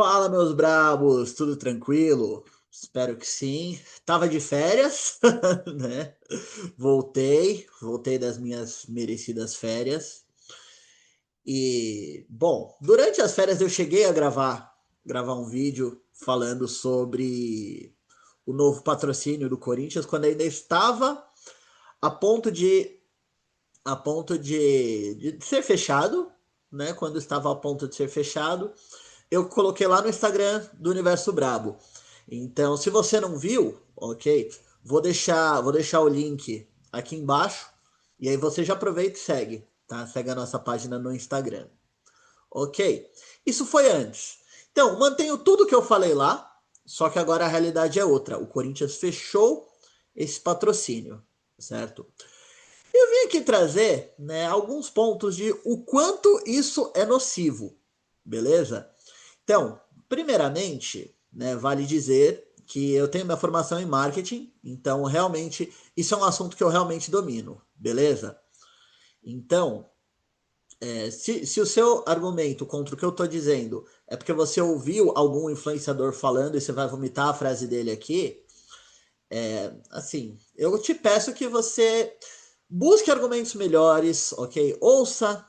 Fala, meus brabos, tudo tranquilo? Espero que sim. Tava de férias, né? Voltei das minhas merecidas férias. E, bom, durante as férias eu cheguei a gravar um vídeo falando sobre o novo patrocínio do Corinthians, quando ainda estava a ponto de ser fechado, né? Quando estava a ponto de ser fechado, eu coloquei lá no Instagram do Universo Brabo. Então, se você não viu, ok, vou deixar o link aqui embaixo e aí você já aproveita e segue, tá? Segue a nossa página no Instagram, ok? Isso foi antes. Então, mantenho tudo que eu falei lá, só que agora a realidade é outra. O Corinthians fechou esse patrocínio, certo? Eu vim aqui trazer, né, alguns pontos de o quanto isso é nocivo, beleza? Então, primeiramente, né, vale dizer que eu tenho minha formação em marketing, então realmente isso é um assunto que eu realmente domino, beleza? Então, se o seu argumento contra o que eu estou dizendo é porque você ouviu algum influenciador falando e você vai vomitar a frase dele aqui, assim, eu te peço que você busque argumentos melhores, ok? Ouça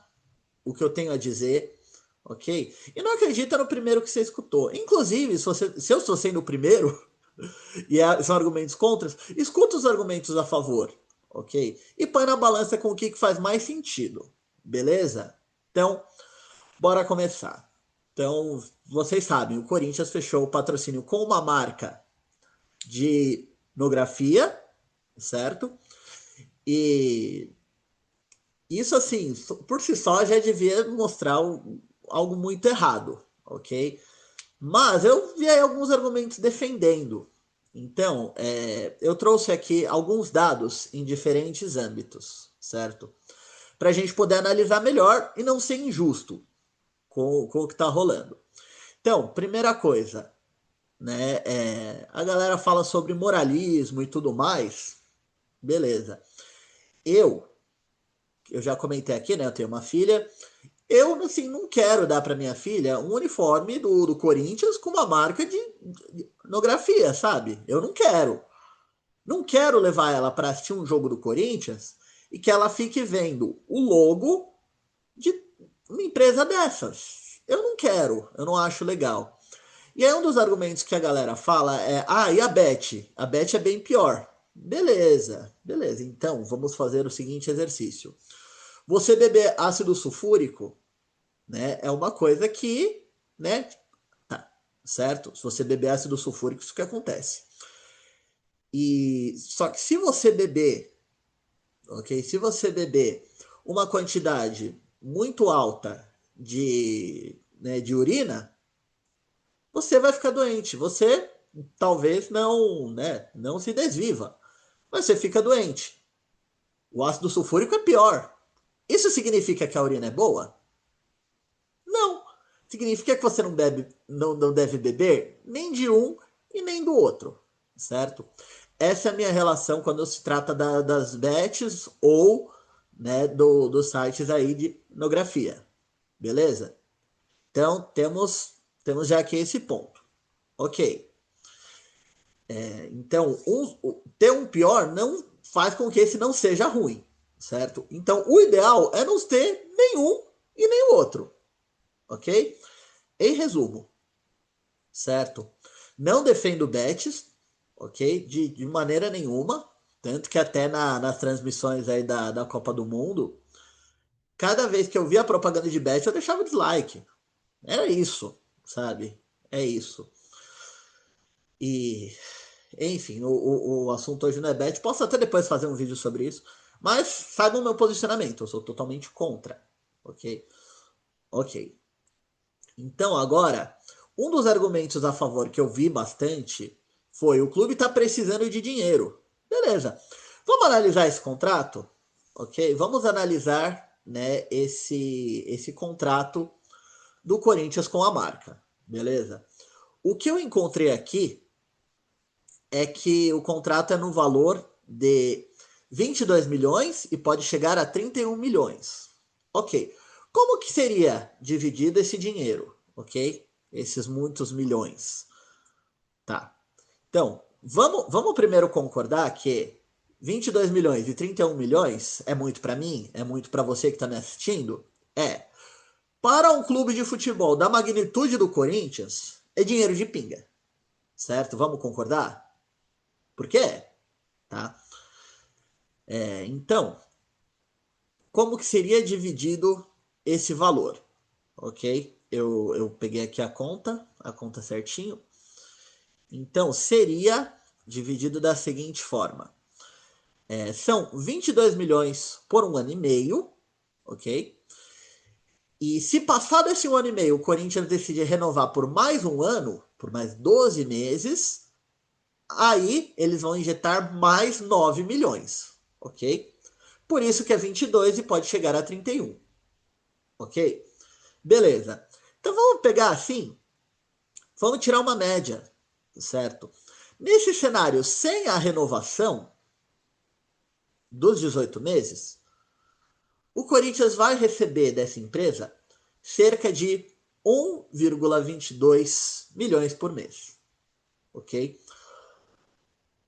o que eu tenho a dizer, ok? E não acredita no primeiro que você escutou. Inclusive, se eu estou sendo o primeiro, e são argumentos contra, escuta os argumentos a favor, ok? E põe na balança com o que faz mais sentido, beleza? Então, bora começar. Então, vocês sabem, o Corinthians fechou o patrocínio com uma marca de etnografia, certo? E isso, assim, por si só já devia mostrar algo muito errado, ok? Mas eu vi aí alguns argumentos defendendo. Então, eu trouxe aqui alguns dados em diferentes âmbitos, certo? Para a gente poder analisar melhor e não ser injusto com o que está rolando. Então, primeira coisa, né? A galera fala sobre moralismo e tudo mais. Beleza. Eu, eu já comentei aqui, né? Eu tenho uma filha. Eu, assim, não quero dar para minha filha um uniforme do Corinthians com uma marca de etnografia, sabe? Eu não quero. Não quero levar ela para assistir um jogo do Corinthians e que ela fique vendo o logo de uma empresa dessas. Eu não quero, eu não acho legal. E aí um dos argumentos que a galera fala é: ah, e a Bet? A Bet é bem pior. Beleza, beleza. Então vamos fazer o seguinte exercício. Você beber ácido sulfúrico, né, é uma coisa que, né, tá, certo? Se você beber ácido sulfúrico, isso que acontece. E só que se você beber, ok? Se você beber uma quantidade muito alta de urina, você vai ficar doente. Você talvez não, né, não se desviva, mas você fica doente. O ácido sulfúrico é pior. Isso significa que a urina é boa? Não. Significa que você não deve beber nem de um e nem do outro, certo? Essa é a minha relação quando se trata das bets ou, né, dos sites aí de etnografia, beleza? Então temos já aqui esse ponto, ok? Então ter um pior não faz com que esse não seja ruim, certo? Então o ideal é não ter nenhum e nem o outro, ok? Em resumo, certo? Não defendo bets, ok? De maneira nenhuma. Tanto que até nas transmissões aí da Copa do Mundo, cada vez que eu via propaganda de bet, eu deixava dislike. Era isso, sabe? É isso. E, enfim, o assunto hoje não é bet. Posso até depois fazer um vídeo sobre isso. Mas saiba o meu posicionamento. Eu sou totalmente contra. Ok? Ok. Então, agora, um dos argumentos a favor que eu vi bastante foi: o clube está precisando de dinheiro. Beleza. Vamos analisar esse contrato? Ok? Vamos analisar, né, esse contrato do Corinthians com a marca. Beleza? O que eu encontrei aqui é que o contrato é no valor de 22 milhões e pode chegar a 31 milhões. Ok. Como que seria dividido esse dinheiro? Ok? esses muitos milhões. Tá. Então, vamos primeiro concordar que 22 milhões e 31 milhões é muito para mim? É muito para você que está me assistindo? É. Para um clube de futebol da magnitude do Corinthians, é dinheiro de pinga. Certo? Vamos concordar? Por quê? Tá? Então, como que seria dividido esse valor? Ok? Eu peguei aqui a conta certinho. Então, seria dividido da seguinte forma. São 22 milhões por um ano e meio, ok? E se passado esse um ano e meio o Corinthians decidir renovar por mais um ano, por mais 12 meses, aí eles vão injetar mais 9 milhões, ok? Por isso que é 22 e pode chegar a 31, ok? Beleza. Então vamos pegar assim, vamos tirar uma média, certo? Nesse cenário, sem a renovação dos 18 meses, o Corinthians vai receber dessa empresa cerca de 1,22 milhões por mês, ok?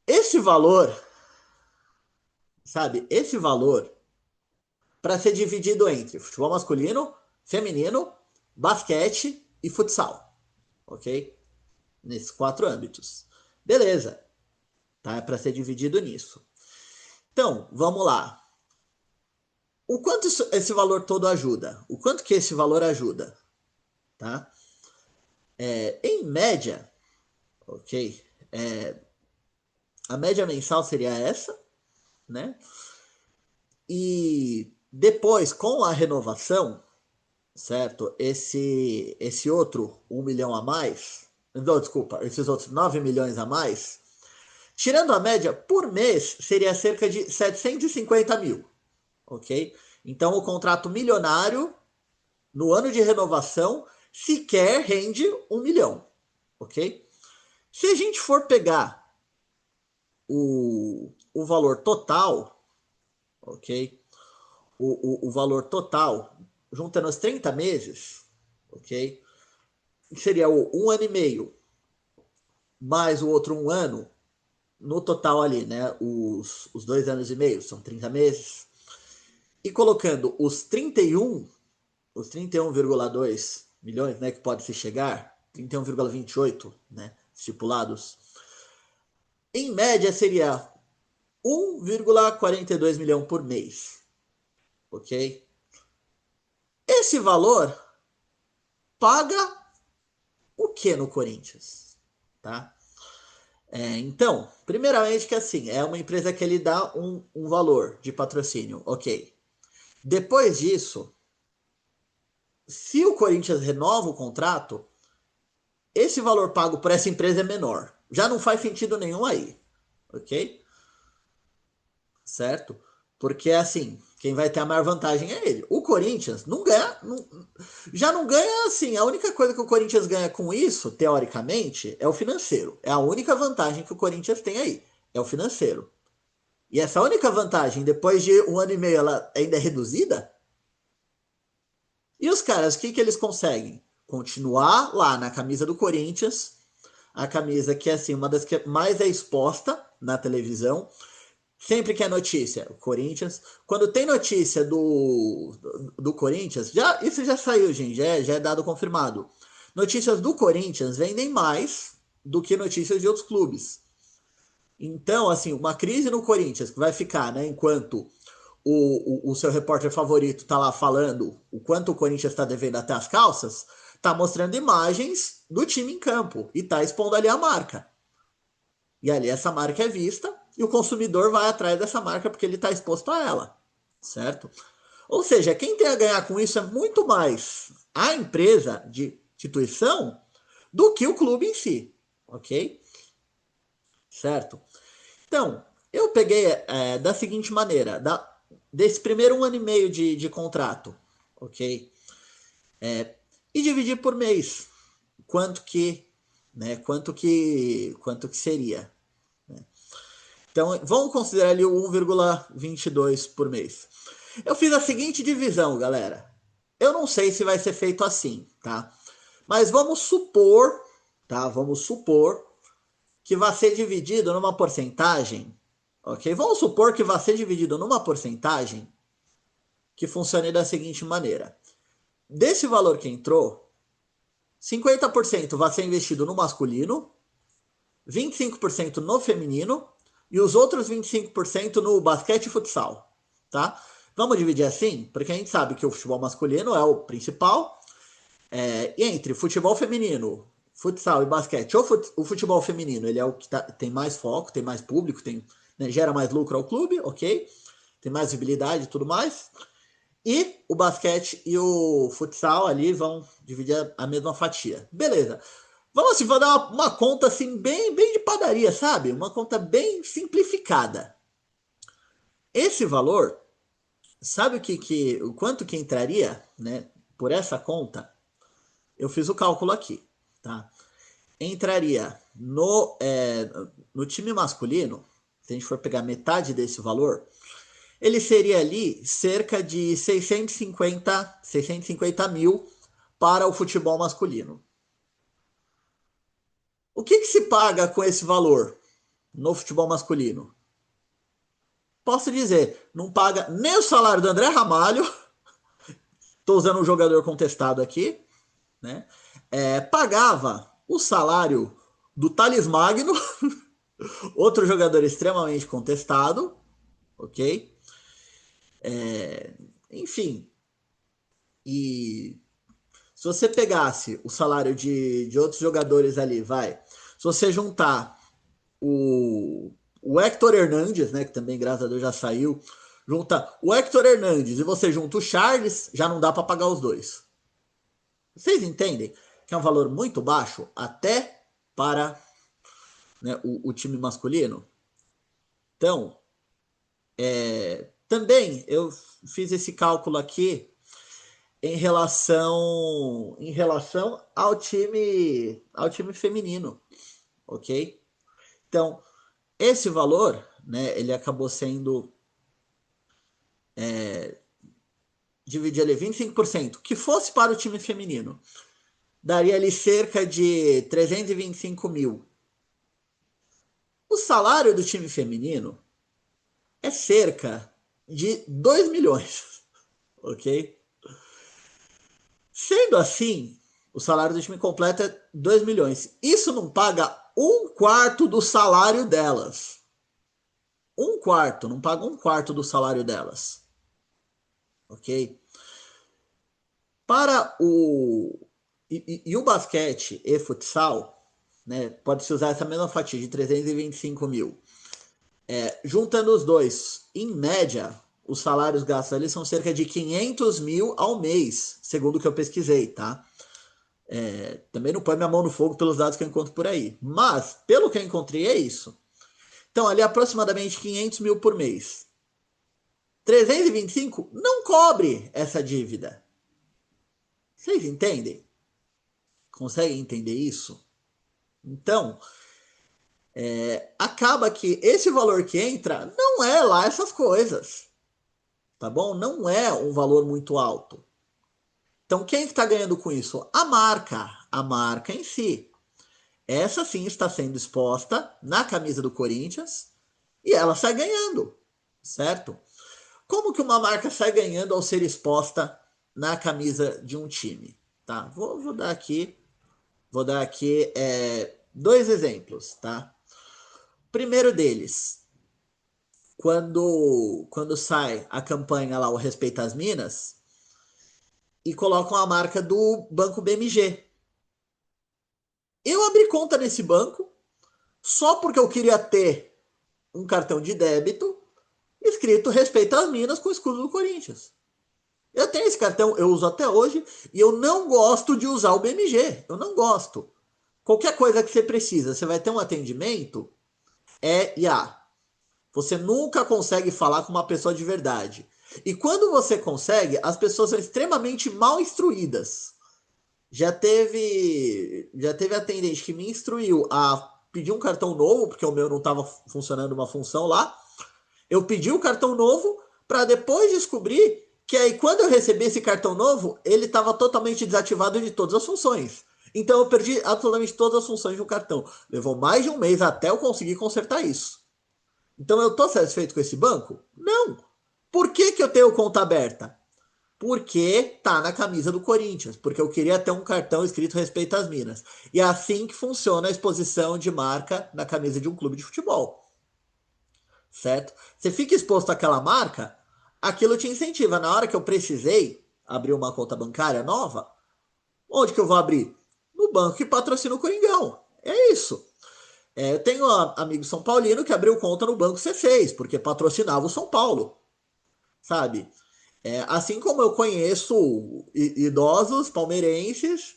Esse valor, sabe, esse valor para ser dividido entre futebol masculino, feminino, basquete e futsal, ok? Nesses 4 âmbitos. Beleza, tá? É para ser dividido nisso. Então, vamos lá. O quanto esse valor todo ajuda? O quanto que esse valor ajuda? Tá? Em média, ok? A média mensal seria essa, né? E depois, com a renovação, certo? Esse outro 1 milhão a mais, não, desculpa, esses outros 9 milhões a mais, tirando a média, por mês seria cerca de 750 mil, ok? Então o contrato milionário, no ano de renovação, sequer rende 1 milhão, ok? Se a gente for pegar o valor total, ok? O valor total, juntando os 30 meses, ok? Seria o 1 ano e meio mais o outro 1 ano, no total ali, né? Os 2 anos e meio, são 30 meses. E colocando os 31,2 milhões, né? Que pode se chegar, 31,28, né? Estipulados. Em média seria 1,42 milhão por mês, ok? Esse valor paga o que no Corinthians, tá? Então, primeiramente que assim, é uma empresa que ele dá um valor de patrocínio, ok. Depois disso, se o Corinthians renova o contrato, esse valor pago por essa empresa é menor. Já não faz sentido nenhum aí, ok? Certo? Porque assim, quem vai ter a maior vantagem é ele. O Corinthians não ganha, já não ganha assim. A única coisa que o Corinthians ganha com isso, teoricamente, é o financeiro. É a única vantagem que o Corinthians tem aí, é o financeiro. E essa única vantagem, depois de um ano e meio, ela ainda é reduzida. E os caras, o que eles conseguem? Continuar lá na camisa do Corinthians, a camisa que é assim, uma das que mais é exposta na televisão. Sempre que é notícia, o Corinthians. Quando tem notícia do Corinthians, isso já saiu, gente, já é dado confirmado. Notícias do Corinthians vendem mais do que notícias de outros clubes. Então, assim, uma crise no Corinthians que vai ficar, né, enquanto o seu repórter favorito tá lá falando o quanto o Corinthians está devendo até as calças, tá mostrando imagens do time em campo e tá expondo ali a marca. E ali essa marca é vista e o consumidor vai atrás dessa marca porque ele está exposto a ela, certo? Ou seja, quem tem a ganhar com isso é muito mais a empresa de instituição do que o clube em si, ok? Certo? Então, eu peguei da seguinte maneira, desse primeiro um ano e meio de contrato, ok? E dividi por mês. Quanto que, né? Quanto que seria? Então, vamos considerar ali o 1,22 por mês. Eu fiz a seguinte divisão, galera. Eu não sei se vai ser feito assim, tá? Mas vamos supor, tá? Vamos supor que vai ser dividido numa porcentagem, ok? Vamos supor que vai ser dividido numa porcentagem que funcione da seguinte maneira. Desse valor que entrou, 50% vai ser investido no masculino, 25% no feminino e os outros 25% no basquete e futsal, tá? Vamos dividir assim, porque a gente sabe que o futebol masculino é o principal, e entre futebol feminino, futsal e basquete, o futebol feminino ele é o que tem mais foco, tem mais público, né, gera mais lucro ao clube, ok? Tem mais visibilidade e tudo mais. E o basquete e o futsal ali vão dividir a mesma fatia. Beleza. Vamos assim, vou dar uma conta assim, bem de padaria, sabe? Uma conta bem simplificada. Esse valor, sabe o quanto que entraria, né? Por essa conta, eu fiz o cálculo aqui, tá? Entraria no time masculino, se a gente for pegar metade desse valor, ele seria ali cerca de 650 mil para o futebol masculino. O que se paga com esse valor no futebol masculino? Posso dizer, não paga nem o salário do André Ramalho, estou usando um jogador contestado aqui, né? Pagava o salário do Thales Magno, outro jogador extremamente contestado, ok? Enfim, e se você pegasse o salário de outros jogadores ali, se você juntar o Héctor Hernandes, né, que também, graças a Deus, já saiu, junta o Héctor Hernandes e você junta o Charles, já não dá para pagar os dois. Vocês entendem que é um valor muito baixo até para, né, o time masculino? Então, também eu fiz esse cálculo aqui em relação ao time feminino, ok? Então, esse valor, né, ele acabou sendo dividido ali 25%, que fosse para o time feminino, daria ali cerca de 325 mil. O salário do time feminino é cerca de 2 milhões, ok? Sendo assim, o salário do time completo é 2 milhões. Isso não paga um quarto do salário delas. Um quarto, não paga um quarto do salário delas. Ok? Para o. E o basquete e futsal, né, pode-se usar essa mesma fatia de 325 mil. Juntando os dois, em média, os salários gastos ali são cerca de 500 mil ao mês, segundo o que eu pesquisei, tá? Também não põe minha mão no fogo pelos dados que eu encontro por aí. Mas, pelo que eu encontrei, é isso. Então, ali aproximadamente 500 mil por mês. 325 não cobre essa dívida. Vocês entendem? Conseguem entender isso? Então, acaba que esse valor que entra não é lá essas coisas. Tá bom? Não é um valor muito alto. Então, quem está ganhando com isso? A marca em si. Essa sim está sendo exposta na camisa do Corinthians e ela sai ganhando, certo? Como que uma marca sai ganhando ao ser exposta na camisa de um time? Tá? Vou dar aqui, dois exemplos, tá? Primeiro deles, quando sai a campanha lá, o Respeita as Minas, e colocam a marca do Banco BMG. Eu abri conta nesse banco só porque eu queria ter um cartão de débito escrito Respeita as Minas com o escudo do Corinthians. Eu tenho esse cartão, eu uso até hoje e eu não gosto de usar o BMG. Eu não gosto. Qualquer coisa que você precisa, você vai ter um atendimento, IA. Você nunca consegue falar com uma pessoa de verdade. E quando você consegue, as pessoas são extremamente mal instruídas. Já teve atendente que me instruiu a pedir um cartão novo, porque o meu não estava funcionando uma função lá. Eu pedi o cartão novo para depois descobrir que aí quando eu recebi esse cartão novo, ele estava totalmente desativado de todas as funções. Então eu perdi absolutamente todas as funções do cartão. Levou mais de um mês até eu conseguir consertar isso. Então eu tô satisfeito com esse banco? Não. Por que, que eu tenho conta aberta? Porque tá na camisa do Corinthians, porque eu queria ter um cartão escrito Respeita as Minas. E é assim que funciona a exposição de marca na camisa de um clube de futebol, certo? Você fica exposto àquela marca, aquilo te incentiva. Na hora que eu precisei abrir uma conta bancária nova, onde que eu vou abrir? No banco que patrocina o Coringão. É isso. Eu tenho um amigo São Paulino que abriu conta no Banco C6, porque patrocinava o São Paulo, sabe? Assim como eu conheço idosos palmeirenses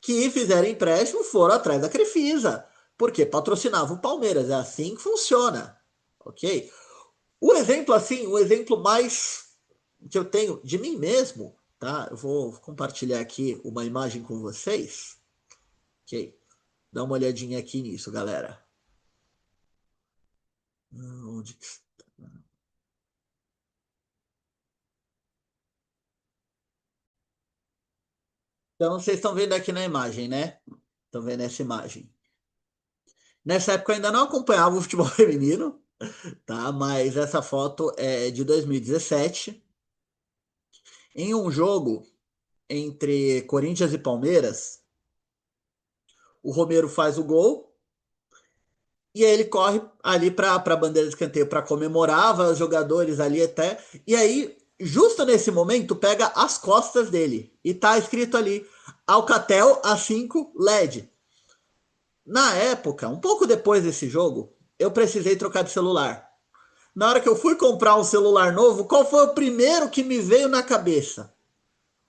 que fizeram empréstimo e foram atrás da Crefisa, porque patrocinava o Palmeiras. É assim que funciona, ok? O exemplo assim, o exemplo mais que eu tenho de mim mesmo, tá? Eu vou compartilhar aqui uma imagem com vocês, ok? Dá uma olhadinha aqui nisso, galera. Onde que... Então vocês estão vendo aqui na imagem, né? Estão vendo essa imagem. Nessa época eu ainda não acompanhava o futebol feminino, tá? Mas essa foto é de 2017, em um jogo entre Corinthians e Palmeiras. O Romero faz o gol e aí ele corre ali para a bandeira de escanteio para comemorar, vai os jogadores ali até. E aí, justo nesse momento, pega as costas dele e tá escrito ali Alcatel A5 LED. Na época, um pouco depois desse jogo, eu precisei trocar de celular. Na hora que eu fui comprar um celular novo, qual foi o primeiro que me veio na cabeça?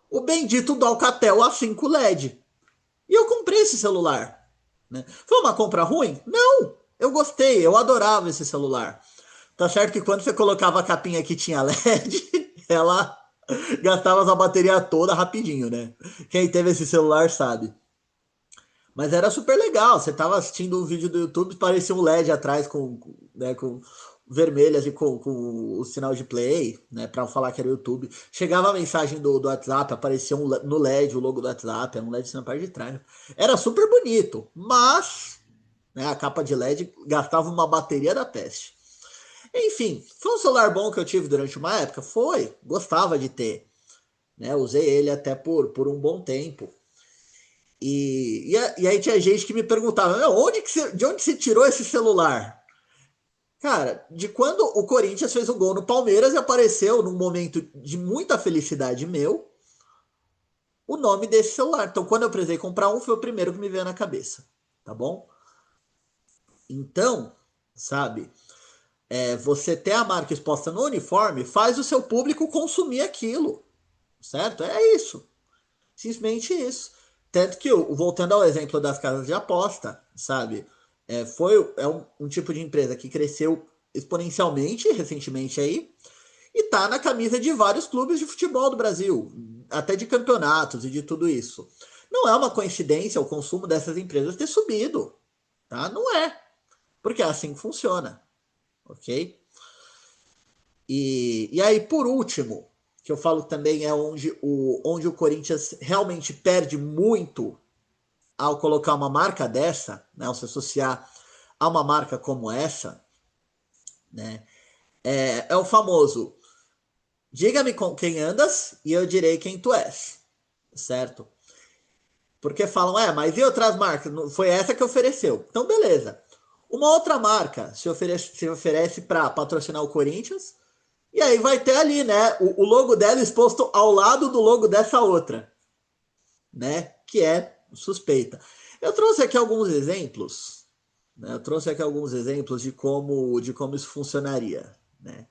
O bendito do Alcatel A5 LED. E eu comprei esse celular. Né? Foi uma compra ruim? Não! Eu gostei, eu adorava esse celular. Tá certo que quando você colocava a capinha que tinha LED, ela gastava a bateria toda rapidinho, né? Quem teve esse celular sabe. Mas era super legal. Você tava assistindo um vídeo do YouTube, parecia um LED atrás né, com vermelho assim, com o sinal de play, né, para falar que era o YouTube. Chegava a mensagem do WhatsApp, aparecia no LED o logo do WhatsApp, era um LED na parte de trás. Era super bonito, mas né, a capa de LED gastava uma bateria da peste. Enfim, foi um celular bom que eu tive durante uma época? Foi, gostava de ter. Né, usei ele até por um bom tempo. E aí tinha gente que me perguntava, de onde você tirou esse celular? Cara, de quando o Corinthians fez o gol no Palmeiras e apareceu num momento de muita felicidade meu, o nome desse celular. Então, quando eu precisei comprar um, foi o primeiro que me veio na cabeça, tá bom? Então, sabe, você ter a marca exposta no uniforme faz o seu público consumir aquilo, certo? É isso. Simplesmente isso. Tanto que, voltando ao exemplo das casas de aposta, sabe? Um tipo de empresa que cresceu exponencialmente recentemente aí e tá na camisa de vários clubes de futebol do Brasil, até de campeonatos e de tudo isso. Não é uma coincidência o consumo dessas empresas ter subido, tá? Não é, porque é assim que funciona, ok? E aí, por último, que eu falo também é onde o Corinthians realmente perde muito ao colocar uma marca dessa, né, ao se associar a uma marca como essa, né, é o famoso diga-me com quem andas e eu direi quem tu és, certo? Porque falam, mas e outras marcas? Foi essa que ofereceu. Então, beleza. Uma outra marca se oferece para patrocinar o Corinthians, e aí vai ter ali, né, o logo dela exposto ao lado do logo dessa outra, né, que é suspeita. Eu trouxe aqui alguns exemplos, né, eu trouxe aqui alguns exemplos de como isso funcionaria, né.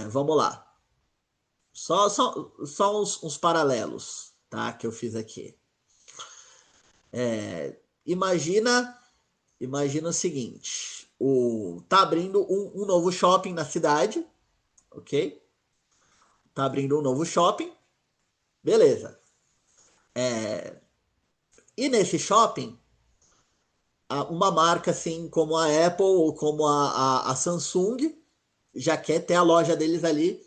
Vamos lá. Só uns paralelos, tá, que eu fiz aqui. Imagina, imagina o seguinte, tá abrindo um novo shopping na cidade, ok? Tá abrindo um novo shopping, beleza. E nesse shopping, uma marca assim como a Apple ou como a Samsung já quer ter a loja deles ali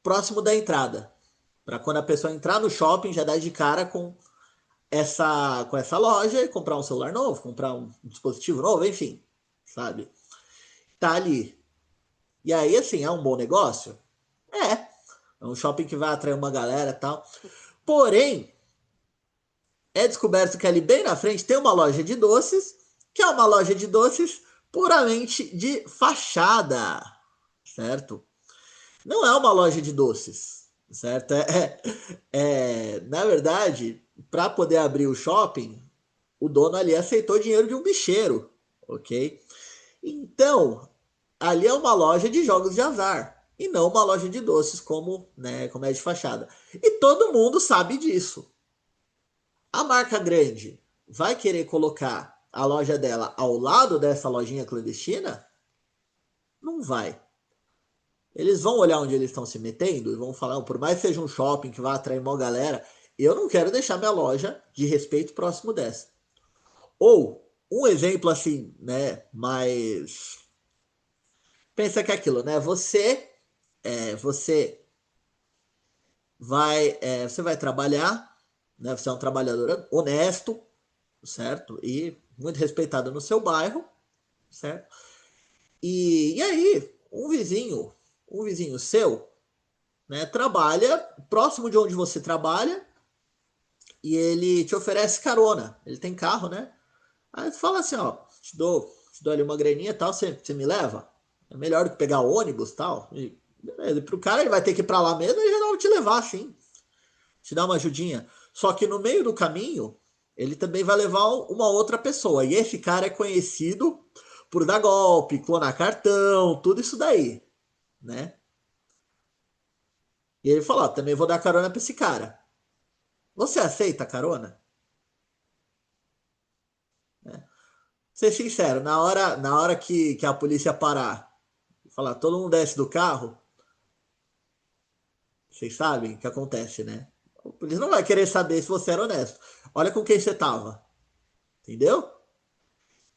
próximo da entrada. Para quando a pessoa entrar no shopping, já dar de cara com com essa loja e comprar um celular novo, comprar um dispositivo novo, enfim, sabe? Tá ali. E aí, assim, é um bom negócio? É. É um shopping que vai atrair uma galera e tal. Porém, é descoberto que ali bem na frente tem uma loja de doces, que é uma loja de doces puramente de fachada, certo? Não é uma loja de doces, certo? Na verdade, para poder abrir o shopping, o dono ali aceitou dinheiro de um bicheiro, ok? Então, ali é uma loja de jogos de azar e não uma loja de doces como, né, como é de fachada. E todo mundo sabe disso. A marca grande vai querer colocar a loja dela ao lado dessa lojinha clandestina? Não vai. Eles vão olhar onde eles estão se metendo e vão falar, por mais que seja um shopping que vai atrair uma galera, eu não quero deixar minha loja de respeito próximo dessa. Ou, um exemplo assim, né, mais... Pensa que é aquilo, né? Você você vai trabalhar, né? Você é um trabalhador honesto, certo? E muito respeitado no seu bairro, certo? E aí, um vizinho seu, né, trabalha próximo de onde você trabalha e ele te oferece carona. Ele tem carro, né? Aí tu fala assim, ó, te dou ali uma graninha e tal, você me leva? É melhor do que pegar ônibus e tal. E, beleza, pro cara ele vai ter que ir pra lá mesmo, ele vai te levar, sim. Te dar uma ajudinha. Só que no meio do caminho, ele também vai levar uma outra pessoa. E esse cara é conhecido por dar golpe, clonar cartão, tudo isso daí, né? E ele falou, ó, também vou dar carona pra esse cara. Você aceita a carona? Ser sincero, na hora que a polícia parar, falar, todo mundo desce do carro, vocês sabem o que acontece, né? A polícia não vai querer saber se você era honesto. Olha com quem você tava, entendeu?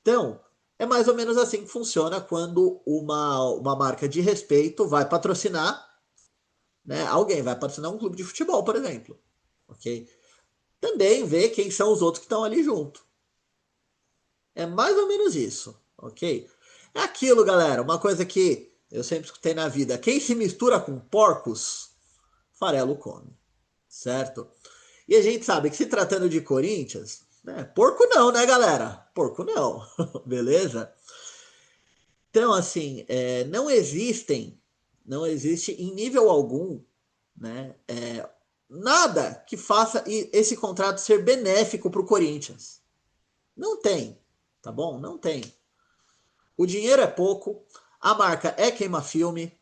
Então, é mais ou menos assim que funciona quando uma marca de respeito vai patrocinar, né? Alguém vai patrocinar um clube de futebol, por exemplo, ok? Também vê quem são os outros que estão ali junto. É mais ou menos isso, ok? É aquilo, galera, uma coisa que eu sempre escutei na vida: quem se mistura com porcos, farelo come, certo? E a gente sabe que se tratando de Corinthians, né, porco não, né, galera? Porco não, beleza? Então, assim, não existe em nível algum, né, nada que faça esse contrato ser benéfico para o Corinthians. Não tem, tá bom? Não tem. O dinheiro é pouco, a marca é queima-filme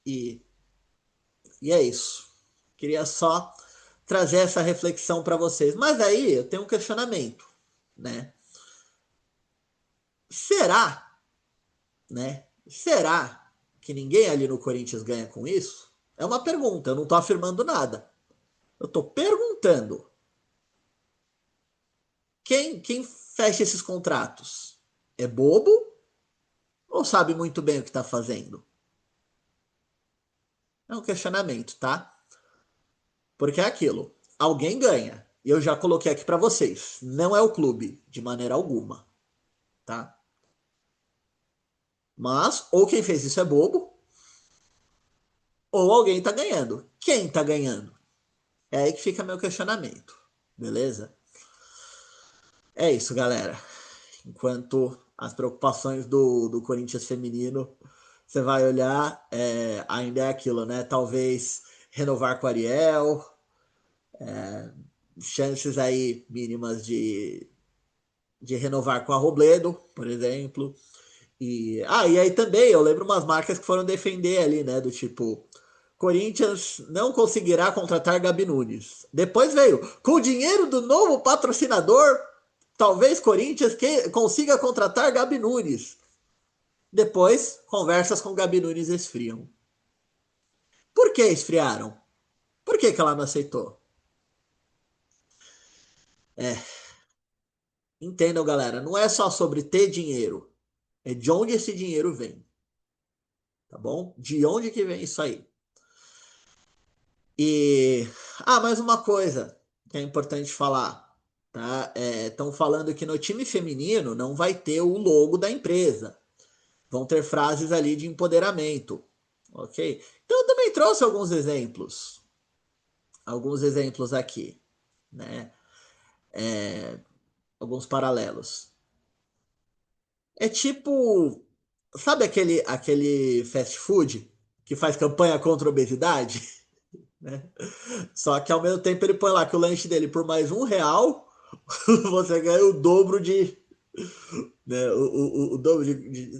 e, e é isso. Queria só trazer essa reflexão para vocês. Mas aí eu tenho um questionamento, né? Será, né? Será que ninguém ali no Corinthians ganha com isso? É uma pergunta, eu não estou afirmando nada. Eu estou perguntando. Quem fecha esses contratos? É bobo ou sabe muito bem o que está fazendo? É um questionamento, tá? Porque é aquilo. Alguém ganha. E eu já coloquei aqui para vocês. Não é o clube, de maneira alguma, tá? Mas ou quem fez isso é bobo, ou alguém tá ganhando. Quem tá ganhando? É aí que fica meu questionamento. Beleza? É isso, galera. Enquanto as preocupações do Corinthians feminino, você vai olhar, ainda é aquilo, né? Talvez renovar com a Ariel, chances aí mínimas de renovar com a Robledo, por exemplo. E aí também eu lembro umas marcas que foram defender ali, né? Do tipo, Corinthians não conseguirá contratar Gabi Nunes. Depois veio, com o dinheiro do novo patrocinador, talvez Corinthians consiga contratar Gabi Nunes. Depois, conversas com Gabi Nunes esfriam. Por que esfriaram? Por que, que ela não aceitou? Entendam, galera, não é só sobre ter dinheiro, é de onde esse dinheiro vem, tá bom? De onde que vem isso aí? E mais uma coisa que é importante falar. tá? Estão falando que no time feminino não vai ter o logo da empresa. Vão ter frases ali de empoderamento, ok? Então eu também trouxe alguns exemplos aqui, né? Alguns paralelos. É tipo, sabe aquele fast food que faz campanha contra a obesidade? Né? Só que ao mesmo tempo ele põe lá que o lanche dele por mais R$ 1, você ganha o dobro de, né, o dobro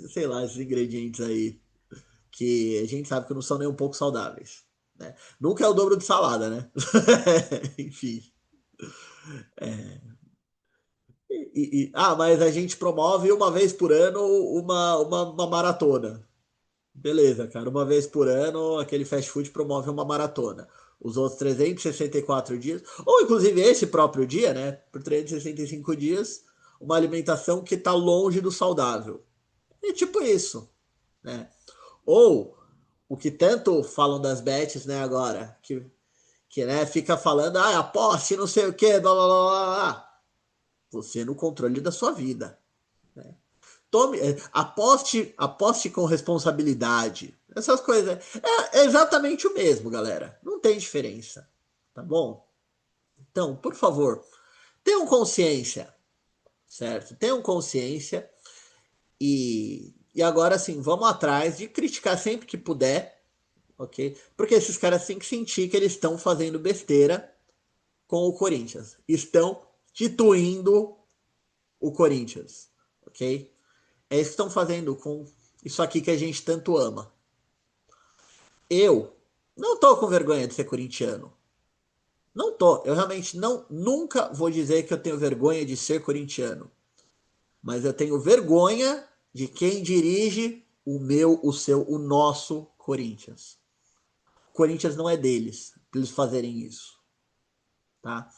sei lá, esses ingredientes aí, que a gente sabe que não são nem um pouco saudáveis. Né? Nunca é o dobro de salada, né? Enfim. Mas a gente promove uma vez por ano uma maratona. Beleza, cara. Uma vez por ano, aquele fast food promove uma maratona. Os outros 364 dias, ou inclusive esse próprio dia, né? Por 365 dias, uma alimentação que está longe do saudável. É tipo isso, né? Ou o que tanto falam das bets, né, agora, que né, fica falando, aposte, não sei o quê, blá blá blá blá. Blá. Você no controle da sua vida. Né? Aposte com responsabilidade. Essas coisas. É exatamente o mesmo, galera. Não tem diferença. Tá bom? Então, por favor, tenham consciência, certo? Tenham consciência e agora sim, vamos atrás de criticar sempre que puder, ok? Porque esses caras têm que sentir que eles estão fazendo besteira com o Corinthians. Estão tituindo o Corinthians, ok? É isso que estão fazendo com isso aqui que a gente tanto ama. Eu não tô com vergonha de ser corintiano. Não tô. Eu realmente não nunca vou dizer que eu tenho vergonha de ser corintiano. Mas eu tenho vergonha de quem dirige o meu, o seu, o nosso Corinthians. O Corinthians não é deles, para eles fazerem isso, tá?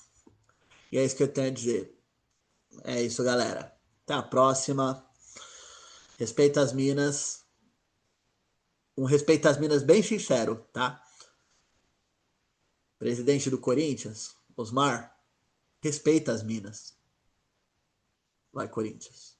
E é isso que eu tenho a dizer. É isso, galera. Até a próxima. Respeita as minas. Um respeito às minas bem sincero, tá? Presidente do Corinthians, Osmar, respeita as minas. Vai, Corinthians.